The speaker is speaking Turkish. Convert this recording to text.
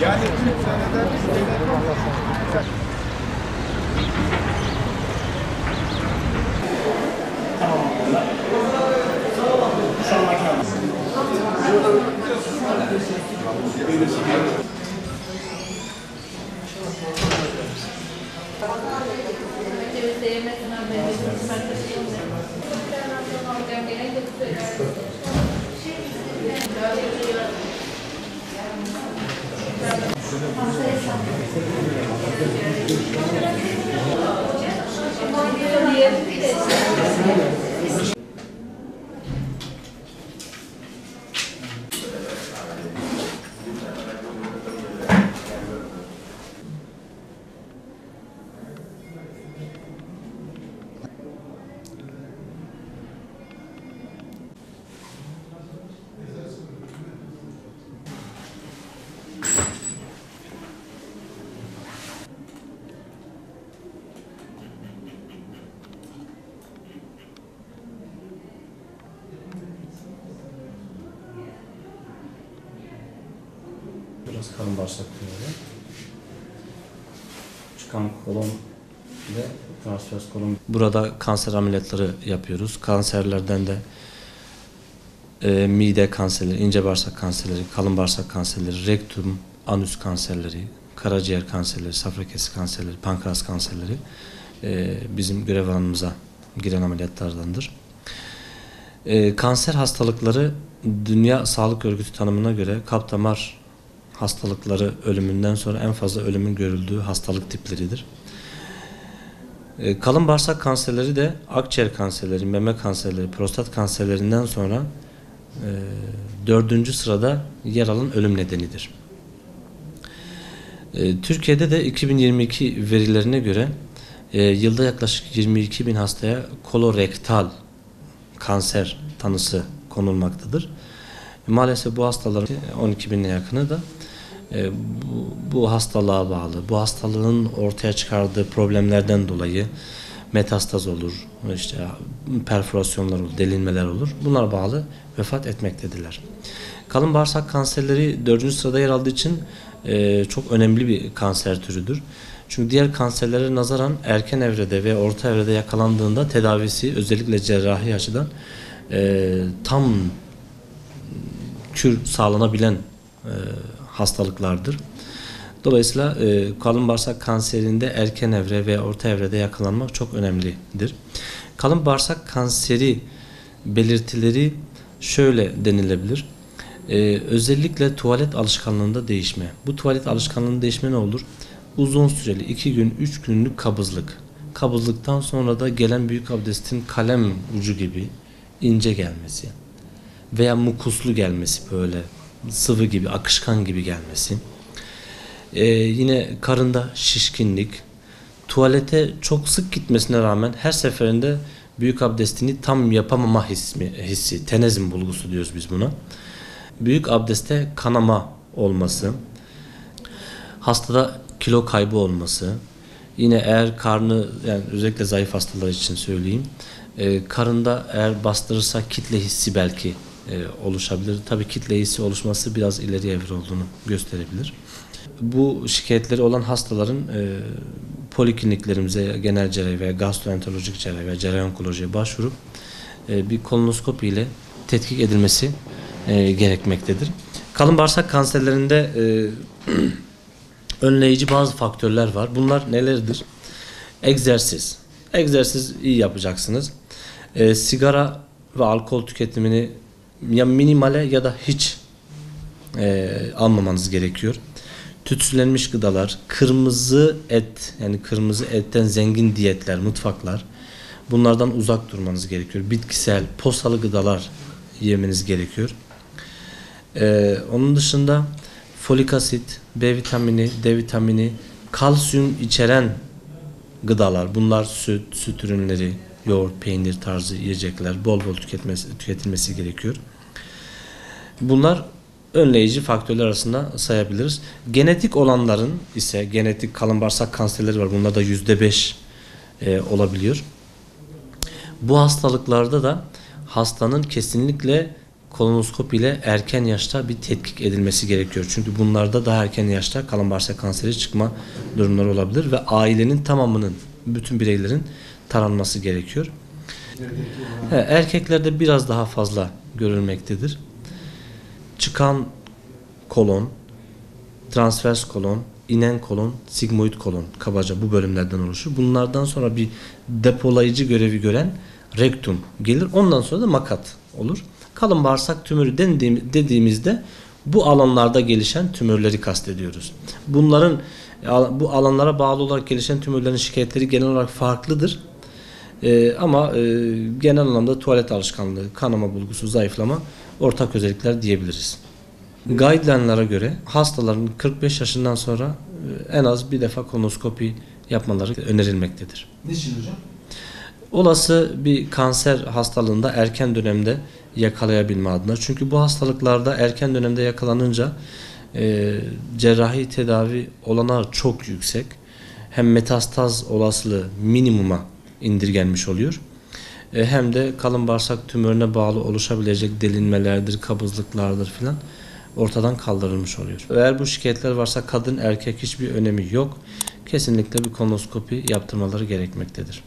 Yani 3 seneden biraz karın bağırsak tümörü, çıkan kolon ve transvers kolon. Burada kanser ameliyatları yapıyoruz. Kanserlerden de mide kanserleri, ince bağırsak kanserleri, kalın bağırsak kanserleri, rektum, anüs kanserleri, karaciğer kanserleri, safra kesi kanserleri, pankreas kanserleri bizim görev alanımıza giren ameliyatlardandır. Kanser hastalıkları Dünya Sağlık Örgütü tanımına göre kalp damar hastalıkları ölümünden sonra en fazla ölümün görüldüğü hastalık tipleridir. Kalın bağırsak kanserleri de akciğer kanserleri, meme kanserleri, prostat kanserlerinden sonra 4. sırada yer alan ölüm nedenidir. Türkiye'de de 2022 verilerine göre yılda yaklaşık 22.000 hastaya kolorektal kanser tanısı konulmaktadır. Maalesef bu hastaların 12.000'e yakını da bu hastalığa bağlı, bu hastalığın ortaya çıkardığı problemlerden dolayı metastaz olur, işte perforasyonlar olur, delinmeler olur. Bunlar bağlı vefat etmektedirler. Kalın bağırsak kanserleri 4. sırada yer aldığı için çok önemli bir kanser türüdür. Çünkü diğer kanserlere nazaran erken evrede ve orta evrede yakalandığında tedavisi özellikle cerrahi açıdan tam kür sağlanabilen hastalıklardır. Dolayısıyla kalın bağırsak kanserinde erken evre ve orta evrede yakalanmak çok önemlidir. Kalın bağırsak kanseri belirtileri şöyle denilebilir. Özellikle tuvalet alışkanlığında değişme. Bu tuvalet alışkanlığında değişme ne olur? Uzun süreli 2 gün 3 günlük kabızlık. Kabızlıktan sonra da gelen büyük abdestin kalem ucu gibi ince gelmesi veya mukuslu gelmesi, böyle sıvı gibi, akışkan gibi gelmesi. Yine karında şişkinlik, tuvalete çok sık gitmesine rağmen her seferinde büyük abdestini tam yapamama hissi, tenezm bulgusu diyoruz biz buna. Büyük abdestte kanama olması, hastada kilo kaybı olması, yine eğer karnı, yani özellikle zayıf hastalar için söyleyeyim, karında eğer bastırırsa kitle hissi belki oluşabilir. Tabii kitle hissi oluşması biraz ileri evre olduğunu gösterebilir. Bu şikayetleri olan hastaların polikliniklerimize, genel cerrahi veya gastroenterolojik cerrahi veya cerrahi onkolojiye başvurup bir kolonoskopi ile tetkik edilmesi gerekmektedir. Kalın bağırsak kanserlerinde önleyici bazı faktörler var. Bunlar nelerdir? Egzersiz. Egzersiz iyi yapacaksınız. Sigara ve alkol tüketimini ya minimale ya da hiç almamanız gerekiyor. Tütsülenmiş gıdalar, kırmızı et, yani kırmızı etten zengin diyetler, mutfaklar, bunlardan uzak durmanız gerekiyor. Bitkisel, posalı gıdalar yemeniz gerekiyor. Onun dışında folik asit, B vitamini, D vitamini, kalsiyum içeren gıdalar, bunlar süt ürünleri, yoğurt, peynir tarzı yiyecekler bol bol tüketilmesi gerekiyor. Bunlar önleyici faktörler arasında sayabiliriz. Genetik olanların ise genetik kalın bağırsak kanserleri var. Bunlar da %5 olabiliyor. Bu hastalıklarda da hastanın kesinlikle kolonoskopi ile erken yaşta bir tetkik edilmesi gerekiyor. Çünkü bunlarda daha erken yaşta kalın bağırsak kanseri çıkma durumları olabilir ve ailenin tamamının, bütün bireylerin taranması gerekiyor. Erkeklerde biraz daha fazla görülmektedir. Çıkan kolon, transvers kolon, inen kolon, sigmoid kolon kabaca bu bölümlerden oluşur. Bunlardan sonra bir depolayıcı görevi gören rektum gelir. Ondan sonra da makat olur. Kalın bağırsak tümörü dediğimizde bu alanlarda gelişen tümörleri kastediyoruz. Bu alanlara bağlı olarak gelişen tümörlerin şikayetleri genel olarak farklıdır. Ama genel anlamda tuvalet alışkanlığı, kanama bulgusu, zayıflama ortak özellikler diyebiliriz. Guideline'lara göre hastaların 45 yaşından sonra en az bir defa kolonoskopi yapmaları önerilmektedir. Niçin hocam? Olası bir kanser hastalığında erken dönemde yakalayabilme adına. Çünkü bu hastalıklarda erken dönemde yakalanınca cerrahi tedavi olanağı çok yüksek. Hem metastaz olasılığı minimuma indirgenmiş oluyor. Hem de kalın bağırsak tümörüne bağlı oluşabilecek delinmelerdir, kabızlıklardır filan ortadan kaldırılmış oluyor. Eğer bu şikayetler varsa kadın erkek hiçbir önemi yok. Kesinlikle bir kolonoskopi yaptırmaları gerekmektedir.